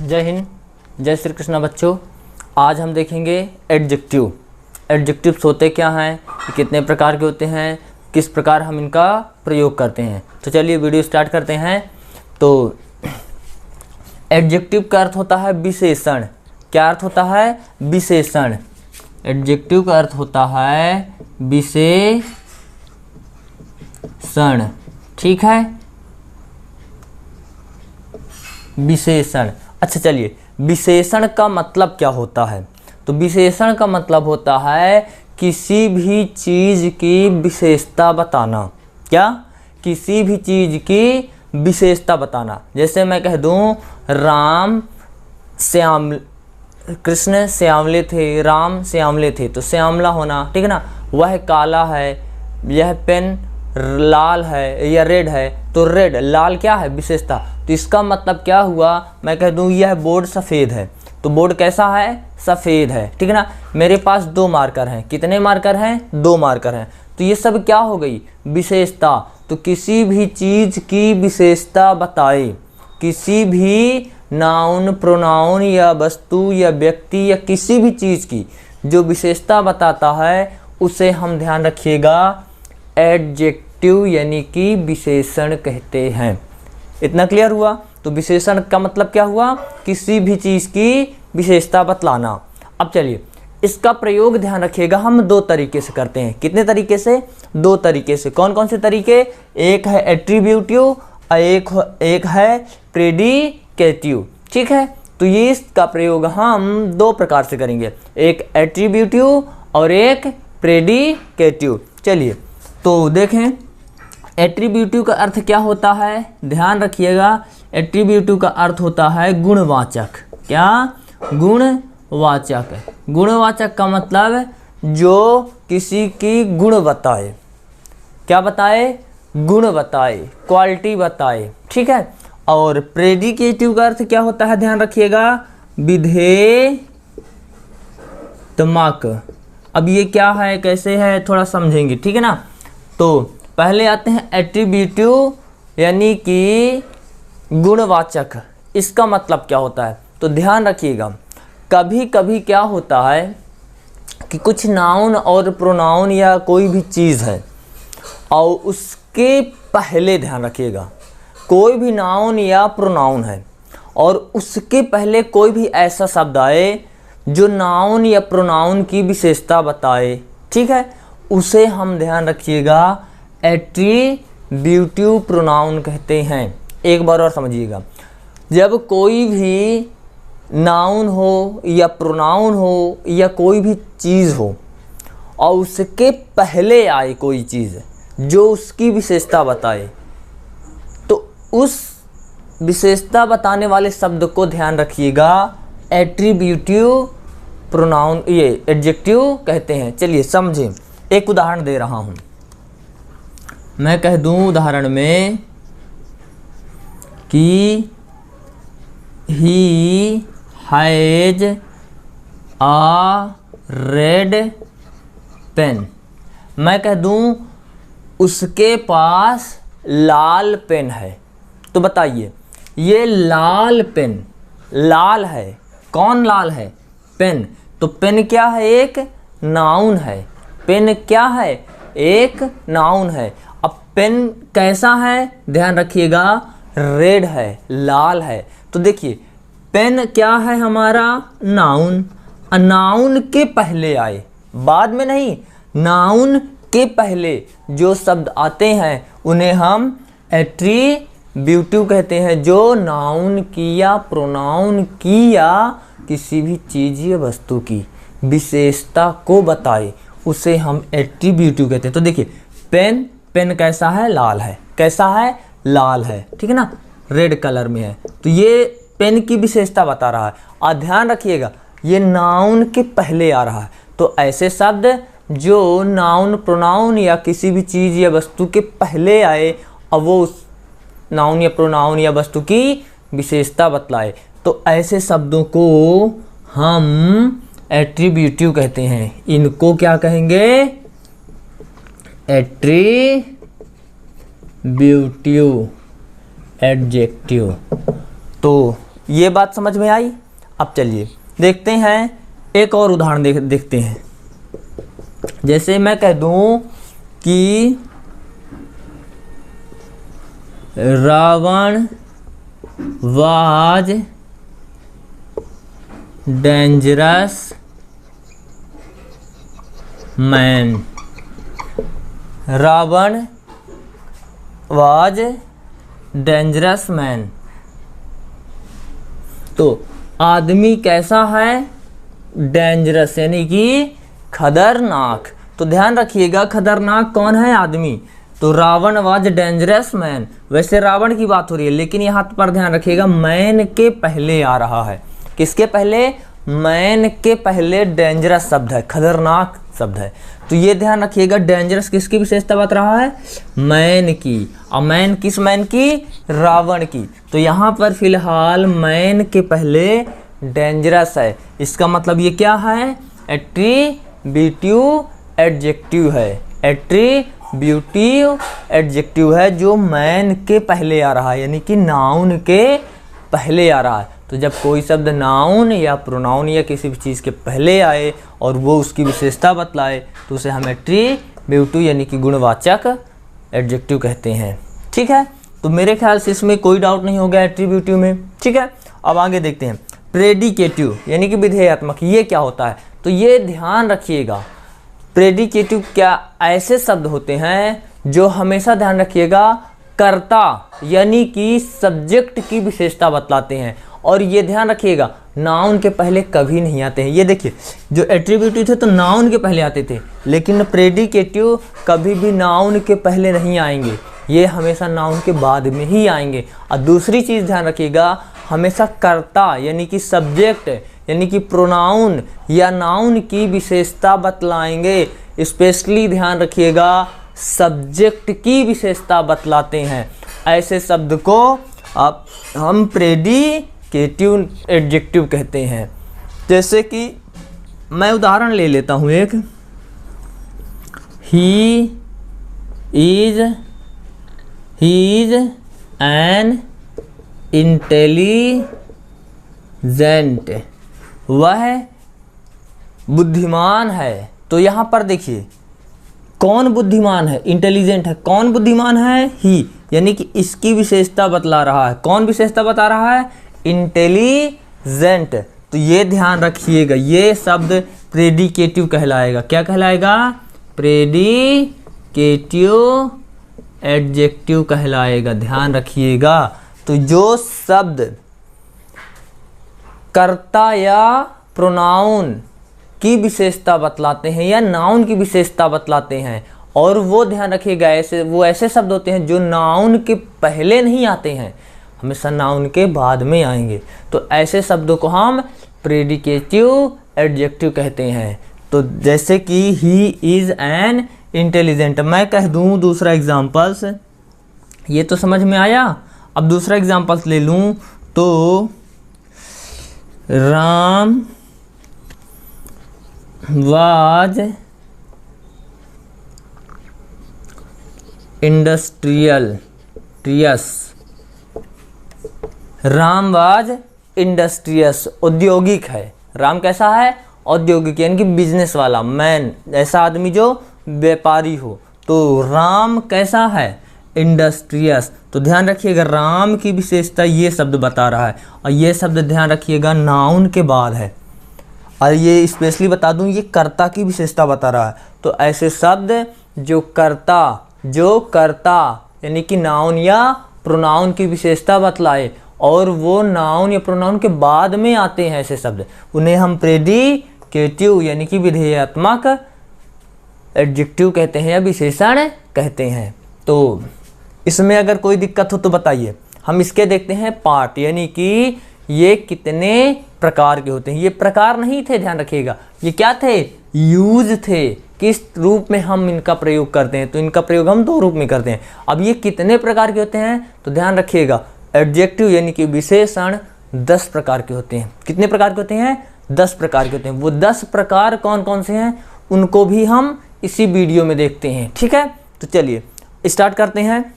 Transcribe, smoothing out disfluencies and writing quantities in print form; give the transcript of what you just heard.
जय हिंद, जय श्री कृष्णा बच्चों। आज हम देखेंगे एडजेक्टिव। एडजेक्टिव्स होते क्या हैं, कितने प्रकार के होते हैं, किस प्रकार हम इनका प्रयोग करते हैं। तो चलिए वीडियो स्टार्ट करते हैं। तो एडजेक्टिव का अर्थ होता है विशेषण। क्या अर्थ होता है? विशेषण। एडजेक्टिव का अर्थ होता है विशेषण। ठीक है, विशेषण। अच्छा चलिए, विशेषण का मतलब क्या होता है? तो विशेषण का मतलब होता है किसी भी चीज़ की विशेषता बताना। क्या? किसी भी चीज़ की विशेषता बताना। जैसे मैं कह दूं राम श्याम, कृष्ण श्यामले थे, राम श्यामले थे, तो श्यामला होना, ठीक है ना। वह काला है, यह पेन लाल है या रेड है, तो रेड, लाल क्या है? विशेषता। तो इसका मतलब क्या हुआ? मैं कह दूं यह बोर्ड सफ़ेद है, तो बोर्ड कैसा है? सफ़ेद है, ठीक है ना। मेरे पास 2 मार्कर हैं। कितने मार्कर हैं? 2 मार्कर हैं। तो ये सब क्या हो गई? विशेषता। तो किसी भी चीज़ की विशेषता बताए, किसी भी नाउन, प्रोनाउन या वस्तु या व्यक्ति या किसी भी चीज़ की जो विशेषता बताता है उसे हम ध्यान रखिएगा एडजेक्टिव यानी कि विशेषण कहते हैं। इतना क्लियर हुआ? तो विशेषण का मतलब क्या हुआ? किसी भी चीज़ की विशेषता बतलाना। अब चलिए, इसका प्रयोग ध्यान रखिएगा हम 2 तरीके से करते हैं। कितने तरीके से? 2 तरीके से। कौन कौन से तरीके? एक है एट्रीब्यूटिव और एक है प्रेडिकेटिव। ठीक है, तो ये इसका प्रयोग हम 2 प्रकार से करेंगे, एक एट्रीब्यूटिव और एक प्रेडिकेटिव। चलिए तो देखें, एट्रीब्यूटिव का अर्थ क्या होता है? ध्यान रखिएगा, एट्रीब्यूटिव का अर्थ होता है गुणवाचक। क्या? गुणवाचक। गुणवाचक का मतलब जो किसी की गुण बताए। क्या बताए? गुण बताए, क्वालिटी बताए। ठीक है। और प्रेडिकेटिव का अर्थ क्या होता है? ध्यान रखिएगा, विधेयत्मक। अब ये क्या है, कैसे है, थोड़ा समझेंगे, ठीक है ना। तो पहले आते हैं एट्रीब्यूटिव यानी कि गुणवाचक। इसका मतलब क्या होता है? तो ध्यान रखिएगा, कभी कभी क्या होता है कि कुछ नाउन और प्रोनाउन या कोई भी चीज़ है और उसके पहले, ध्यान रखिएगा, कोई भी नाउन या प्रोनाउन है और उसके पहले कोई भी ऐसा शब्द आए जो नाउन या प्रोनाउन की विशेषता बताए, ठीक है, उसे हम ध्यान रखिएगा एट्रीब्यूटिव प्रोनाउन कहते हैं। एक बार और समझिएगा, जब कोई भी नाउन हो या प्रोनाउन हो या कोई भी चीज़ हो और उसके पहले आए कोई चीज़ जो उसकी विशेषता बताए, तो उस विशेषता बताने वाले शब्द को ध्यान रखिएगा एट्रीब्यूटिव प्रोनाउन, ये एडजेक्टिव कहते हैं। चलिए समझें, एक उदाहरण दे रहा हूँ। मैं कह दूँ उदाहरण में कि he has a red pen. मैं कह दूँ उसके पास लाल पेन है। तो बताइए, ये लाल पेन, लाल है, कौन लाल है? पेन। तो पेन क्या है? एक नाउन है। पेन क्या है? एक नाउन है। अब पेन कैसा है? ध्यान रखिएगा, रेड है, लाल है। तो देखिए, पेन क्या है? हमारा नाउन। नाउन के पहले आए, बाद में नहीं, नाउन के पहले जो शब्द आते हैं उन्हें हम एट्रीब्यूटिव कहते हैं। जो नाउन की या प्रोनाउन की या किसी भी चीज़ या वस्तु की विशेषता को बताए उसे हम एट्रीब्यूटिव कहते हैं। तो देखिए, पेन, पेन कैसा है? लाल है। कैसा है? लाल है, ठीक है ना, रेड कलर में है। तो ये पेन की विशेषता बता रहा है। और ध्यान रखिएगा, ये नाउन के पहले आ रहा है। तो ऐसे शब्द जो नाउन, प्रोनाउन या किसी भी चीज़ या वस्तु के पहले आए और वो उस नाउन या प्रोनाउन या वस्तु की विशेषता बतलाए, तो ऐसे शब्दों को हम एट्रीब्यूटिव कहते हैं। इनको क्या कहेंगे? Attributive, adjective. तो ये बात समझ में आई। अब चलिए देखते हैं एक और उदाहरण देखते हैं। जैसे मैं कह दूं कि Ravan was dangerous man. Ravan was dangerous man. तो आदमी कैसा है? डेंजरस यानी कि खतरनाक। तो ध्यान रखिएगा खतरनाक कौन है? आदमी। तो रावण वाज डेंजरस मैन। वैसे रावण की बात हो रही है, लेकिन यहाँ पर ध्यान रखिएगा मैन के पहले आ रहा है। किसके पहले? मैन के पहले डेंजरस शब्द है, खतरनाक शब्द है। तो ये ध्यान रखिएगा डेंजरस किसकी विशेषता बता रहा है? मैन की। और मैन किस मैन की? रावण की। तो यहाँ पर फिलहाल मैन के पहले डेंजरस है। इसका मतलब ये क्या है? एट्रीब्यूटिव एडजेक्टिव है। एट्रीब्यूटिव एडजेक्टिव है जो मैन के पहले आ रहा है, यानी कि नाउन के पहले आ रहा है। तो जब कोई शब्द नाउन या प्रोनाउन या किसी भी चीज़ के पहले आए और वो उसकी विशेषता बतलाए तो उसे हम एट्रीब्यूटिव यानी कि गुणवाचक एडजेक्टिव कहते हैं। ठीक है, तो मेरे ख्याल से इसमें कोई डाउट नहीं होगा एट्रीब्यूटिव में। ठीक है, अब आगे देखते हैं प्रेडिकेटिव यानी कि विधेयात्मक। ये क्या होता है? तो ये ध्यान रखिएगा प्रेडिकेटिव क्या ऐसे शब्द होते हैं जो हमेशा ध्यान रखिएगा कर्ता यानी कि सब्जेक्ट की विशेषता बतलाते हैं। और ये ध्यान रखिएगा नाउन के पहले कभी नहीं आते हैं। ये देखिए जो एट्रीब्यूटिव थे तो नाउन के पहले आते थे, लेकिन प्रेडिकेटिव कभी भी नाउन के पहले नहीं आएंगे, ये हमेशा नाउन के बाद में ही आएंगे। और दूसरी चीज़ ध्यान रखिएगा हमेशा कर्ता यानी कि सब्जेक्ट यानी कि प्रोनाउन या नाउन की विशेषता बतलाएंगे। स्पेशली ध्यान रखिएगा सब्जेक्ट की विशेषता बतलाते हैं। ऐसे शब्द को अब हम प्रेडिकेटिव एडजेक्टिव कहते हैं। जैसे कि मैं उदाहरण ले लेता हूँ एक, ही इज एन इंटेलिजेंट। वह बुद्धिमान है। तो यहाँ पर देखिए कौन बुद्धिमान है? इंटेलिजेंट है। कौन बुद्धिमान है? ही, यानी कि इसकी विशेषता बतला रहा है। कौन विशेषता बता रहा है? इंटेलिजेंट। तो ये ध्यान रखिएगा ये शब्द प्रेडिकेटिव कहलाएगा। क्या कहलाएगा? प्रेडिकेटिव एडजेक्टिव कहलाएगा। ध्यान रखिएगा। तो जो शब्द कर्ता या प्रोनाउन की विशेषता बतलाते हैं या नाउन की विशेषता बतलाते हैं, और वो ध्यान रखिएगा ऐसे शब्द होते हैं जो नाउन के पहले नहीं आते हैं, हमेशा नाउन के बाद में आएंगे। तो ऐसे शब्दों को हम प्रेडिकेटिव एडजेक्टिव कहते हैं। तो जैसे कि ही इज एन इंटेलिजेंट। मैं कह दूं दूसरा एग्जाम्पल्स, ये तो समझ में आया। अब दूसरा एग्जाम्पल्स ले लूं तो Ram was industrious. Ram was industrious, औद्योगिक है। राम कैसा है? औद्योगिक यानी कि बिजनेस वाला, मैन, ऐसा आदमी जो व्यापारी हो। तो राम कैसा है? इंडस्ट्रियस। तो ध्यान रखिएगा राम की विशेषता ये शब्द बता रहा है, और ये शब्द ध्यान रखिएगा नाउन के बाद है। और ये स्पेशली बता दूं ये कर्ता की विशेषता बता रहा है। तो ऐसे शब्द जो कर्ता यानी कि नाउन या प्रोनाउन की विशेषता बतलाए और वो नाउन या प्रोनाउन के बाद में आते हैं, ऐसे शब्द उन्हें हम प्रेडिकेटिव यानी कि विधेयात्मक एडजेक्टिव कहते हैं या विशेषण कहते हैं। तो इसमें अगर कोई दिक्कत हो तो बताइए। हम इसके देखते हैं पार्ट, यानी कि ये कितने प्रकार के होते हैं। ये प्रकार नहीं थे, ध्यान रखिएगा, ये क्या थे? यूज थे। किस रूप में हम इनका प्रयोग करते हैं? तो इनका प्रयोग हम दो रूप में करते हैं। अब ये कितने प्रकार के होते हैं तो ध्यान रखिएगा एडजेक्टिव यानी कि विशेषण 10 प्रकार के होते हैं। कितने प्रकार के होते हैं? 10 प्रकार के होते हैं। वो 10 प्रकार कौन कौन से हैं उनको भी हम इसी वीडियो में देखते हैं। ठीक है, तो चलिए स्टार्ट करते हैं।